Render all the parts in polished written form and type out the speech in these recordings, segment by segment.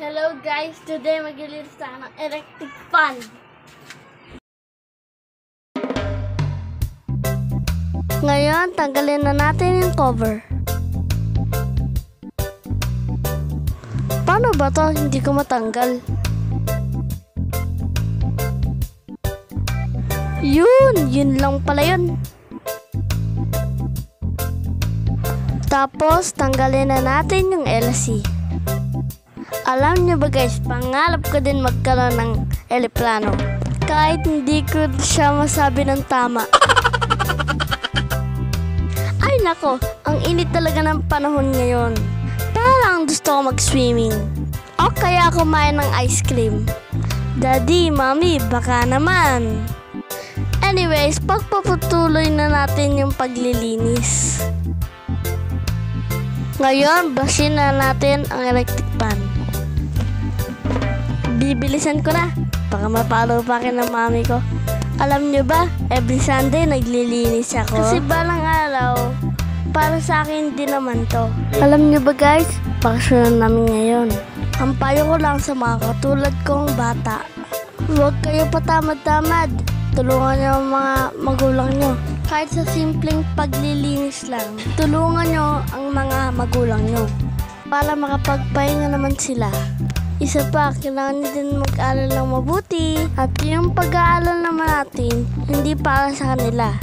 Hello guys, today maglilinis tayo ng electric fan. Ngayon, tanggalin na natin yung cover. Paano ba to? Hindi ko matanggal. Yun lang pala yun. Tapos, tanggalin na natin yung LC. Alam nyo ba guys, pangarap ko din magkaroon ng eroplano. Kahit hindi ko siya masabi ng tama. Ay nako, ang init talaga ng panahon ngayon. Parang gusto ko mag-swimming. O kaya kumain ng ice cream. Daddy, Mommy, baka naman. Anyways, pagpapatuloy na natin yung paglilinis. Ngayon, brusin na natin ang electric fan. Bibilisan ko na. Baka mapalo pa akin ng mami ko. Alam nyo ba, every Sunday naglilinis ako. Kasi balang araw, para sa akin din naman to. Alam nyo ba guys, bakasyon namin ngayon. Ang payo ko lang sa mga katulad kong bata. Huwag kayo patamad-tamad. Tulungan nyo ang mga magulang nyo. Kahit sa simpleng paglilinis lang, tulungan nyo ang mga magulang nyo para makapagpahinga naman sila. Isa pa, kailangan din mag-aaral ng mabuti. At yung pag-aaral naman natin, hindi para sa kanila,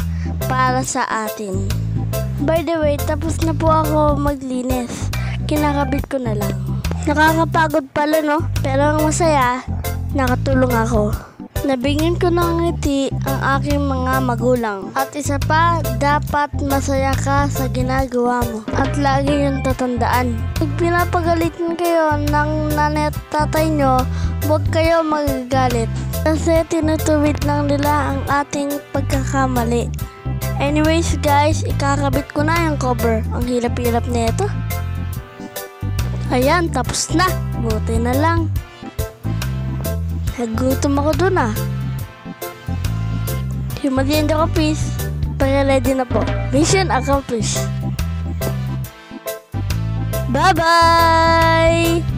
para sa atin. By the way, tapos na po ako maglinis. Kinakabit ko na lang. Nakakapagod pala no? Pero ang masaya, nakatulong ako. Nabigyan ko ng ngiti ang aking mga magulang. At isa pa, dapat masaya ka sa ginagawa mo. At lagi yung tatandaan. Pag pinapagalitan kayo ng nanay at tatay nyo, huwag kayo magagalit. Kasi tinutuwid lang nila ang ating pagkakamali. Anyways guys, ikakabit ko na yung cover. Ang hirap-hirap na ito. Ayan, tapos na. Buti na lang. Nagutom ako dun ah. Yung merienda ko please. Pag-ready na po. Mission accomplished. Bye-bye!